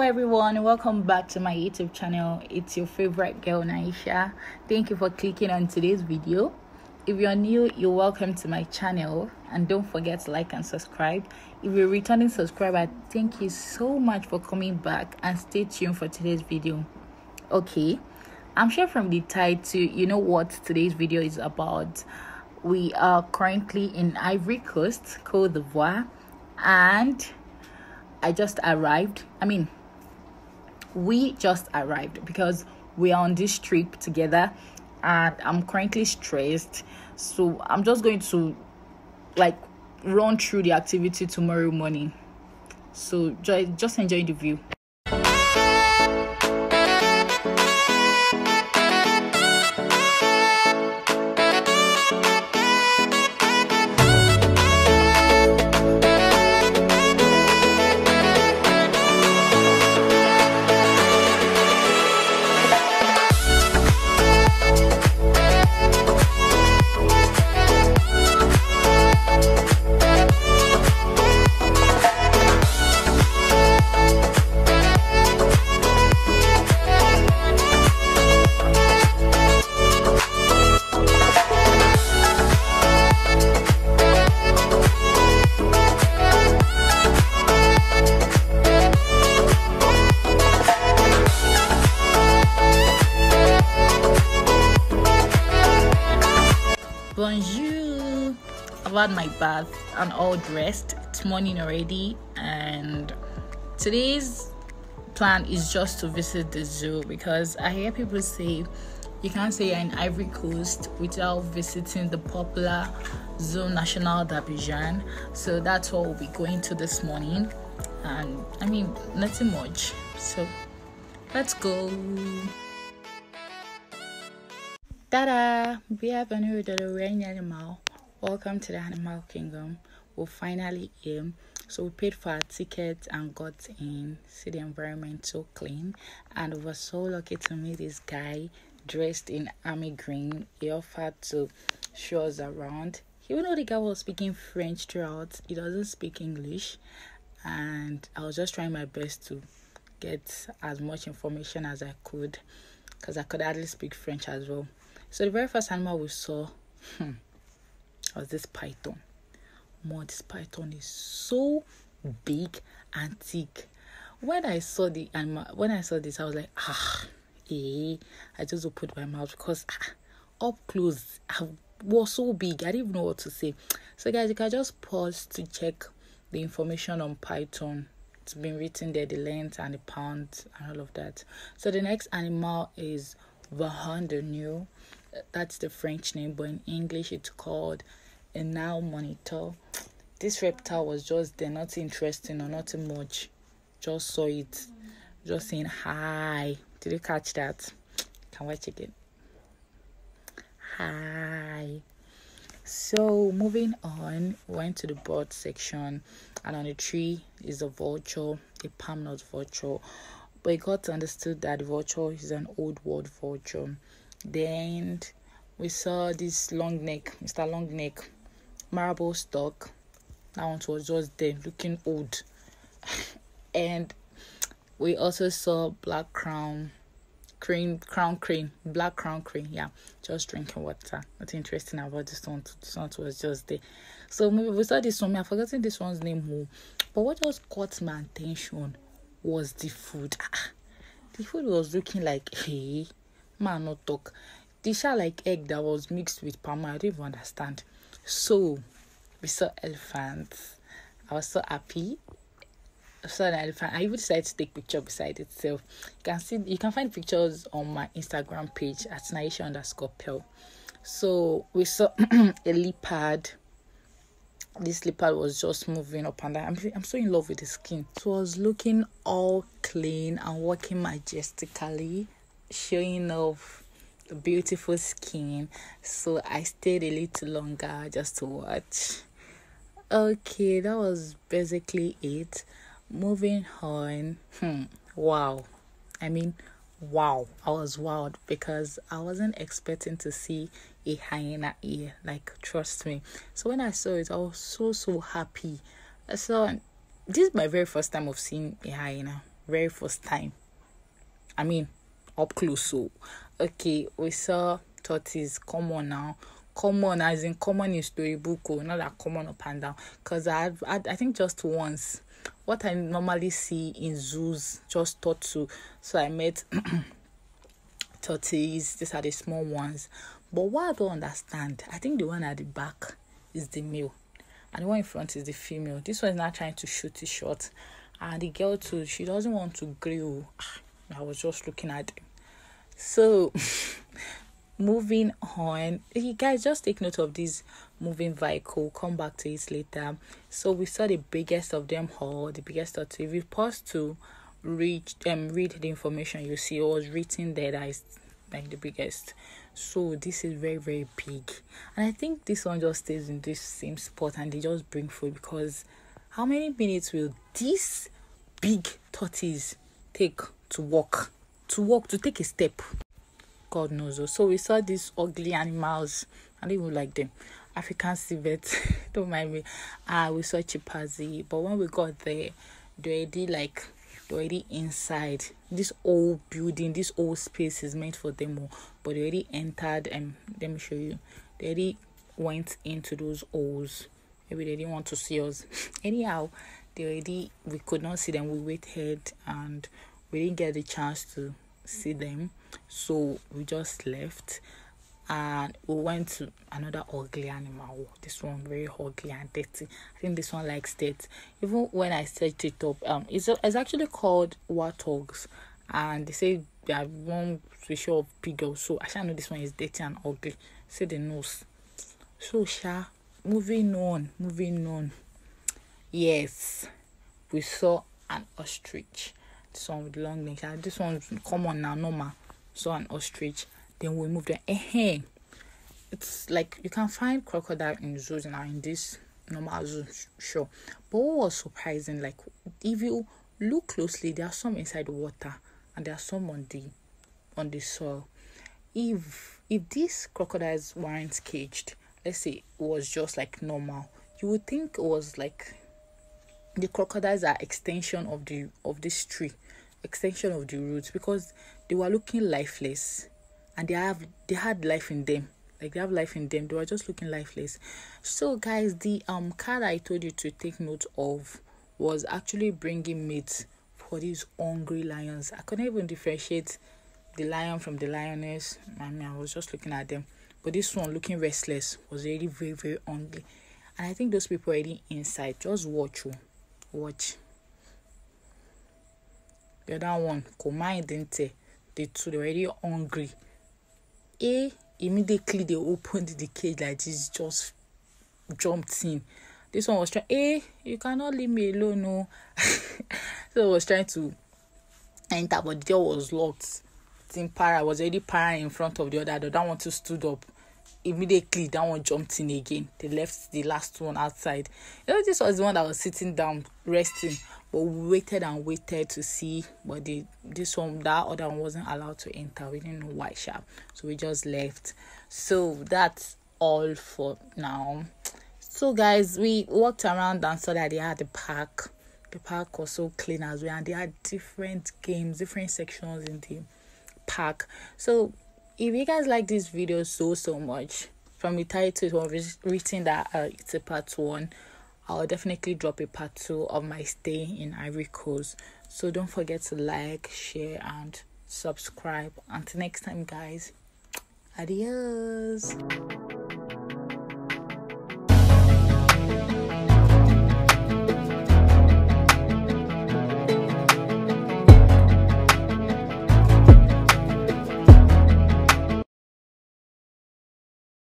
everyone, welcome back to my YouTube channel. It's your favorite girl Naisha. Thank you for clicking on today's video. If you're new, you're welcome to my channel, and don't forget to like and subscribe. If you're a returning subscriber, thank you so much for coming back, and stay tuned for today's video. Okay, I'm sure from the title you know what today's video is about. We are currently in Ivory Coast, Côte d'Ivoire, and I just arrived. We just arrived because we are on this trip together, and I'm currently stressed, so I'm just going to run through the activity tomorrow morning. So just enjoy the view. Bonjour. I've had my bath and all dressed. It's morning already, and today's plan is just to visit the zoo, because I hear people say you can't say you're in Ivory Coast without visiting the popular Zoo National d'Abidjan. So that's what we'll be going to this morning, and nothing much. So let's go. Ta-da! Bienvenue to the rain animal. Welcome to the animal kingdom. We're finally in. So we paid for our tickets and got in. See the environment so clean. And we were so lucky to meet this guy dressed in army green. He offered to show us around. Even though the guy was speaking French throughout, he doesn't speak English. And I was just trying my best to get as much information as I could, because I could hardly speak French as well. So the very first animal we saw was this python. This python is so big and thick. When I saw this, I was like, I just opened my mouth, because up close, I was so big. I didn't even know what to say. So guys, you can just pause to check the information on python. It's been written there, the length and the pound and all of that. So the next animal is Vahandenu. That's the French name, but in English it's called a Nile monitor. This reptile was just there, nothing interesting or nothing much. Just saw it, just saying hi. Did you catch that? Can watch again. Hi. So moving on, went to the bird section, and on the tree is a vulture, a palm nut vulture. But it got understood that the vulture is an old world vulture. Then we saw this long neck, Mr. Long Neck, marble stock. That one was just there, looking old. And we also saw black crown crane, black crown crane. Yeah, just drinking water. Nothing interesting about this one. This one was just there. So we saw this one. I've forgotten this one's name. But what just caught my attention was the food. The food was looking like, hey, man, not talk. They shot like egg that was mixed with palm. I don't even understand. So we saw elephants. I was so happy. I saw an elephant. I even decided to take picture beside itself. You can find pictures on my Instagram page at Naisha_Pearl. So we saw a leopard. This leopard was just moving up and down. I'm so in love with the skin. It was looking all clean and walking majestically, showing off the beautiful skin. So I stayed a little longer just to watch. Okay, that was basically it. Moving on. Wow. Wow. I was wowed, because I wasn't expecting to see a hyena here. Trust me. So when I saw it, I was so happy. So this is my very first time of seeing a hyena. very first time. I mean, up close. So, okay, we saw tortoise. Come on now. Common as in common in storybook, not that common up and down. Because I think just once, what I normally see in zoos, just tortoise. So I met tortoise. These are the small ones. But what I don't understand, I think the one at the back is the male, and the one in front is the female. This one is not trying to shoot it short, and the girl too, she doesn't want to grill. I was just looking at them. So moving on, you guys just take note of this moving vehicle. Come back to it later. So we saw the biggest of them all, the biggest tortoise. If you pause to read the information, you see it was written there that is like the biggest. So this is very, very big, and I think this one just stays in this same spot and they just bring food, because how many minutes will this big tortoise take to take a step? God knows. So we saw these ugly animals. I don't even like them. African civet. Don't mind me. We saw chimpanzee, but when we got there, they're already inside this old building. This old space is meant for them all, but they already entered. And let me show you. They already went into those holes. Maybe they didn't want to see us. Anyhow, we could not see them. We waited and we didn't get the chance to see them, so we just left and we went to another ugly animal. This one very ugly and dirty. I think this one likes dirt. Even when I searched it up, it's actually called warthogs, and they say they are one species of pig. So I shall know this one is dirty and ugly. See the nose. So moving on. Yes, we saw an ostrich. This one with long legs. This one's common now, normal. So an ostrich. Then we moved on. It's like you can find crocodile in zoos now, in this normal zoo, sure. But what was surprising, like if you look closely, there are some inside the water and there are some on the soil. If these crocodiles weren't caged, let's say it was just like normal, you would think it was like the crocodiles are extension of this tree, extension of the roots, because they were looking lifeless and they had life in them. Like they have life in them. They were just looking lifeless. So guys, the card I told you to take note of was actually bringing meat for these hungry lions. I couldn't even differentiate the lion from the lioness. I mean, I was just looking at them. But this one, looking restless, was really very, very hungry. And I think those people are already inside. Just watch. The other one, Komai Dente, the two, they were already hungry. Immediately they opened the cage like this, just jumped in. This one was trying, you cannot leave me alone, no. So I was trying to enter, but the door was locked. I was already parring in front of the other. The other one too stood up. Immediately that one jumped in again. They left the last one outside. This was the one that was sitting down resting, but we waited and waited to see, but that other one wasn't allowed to enter. We didn't know why, so we just left. So that's all for now. So guys, we walked around and saw that they had the park. The park was so clean as well, and they had different games, different sections in the park. So if you guys like this video so much, from the title it was written that it's a part 1, I'll definitely drop a part 2 of my stay in Ivory Coast. So don't forget to like, share and subscribe. Until next time guys, adios.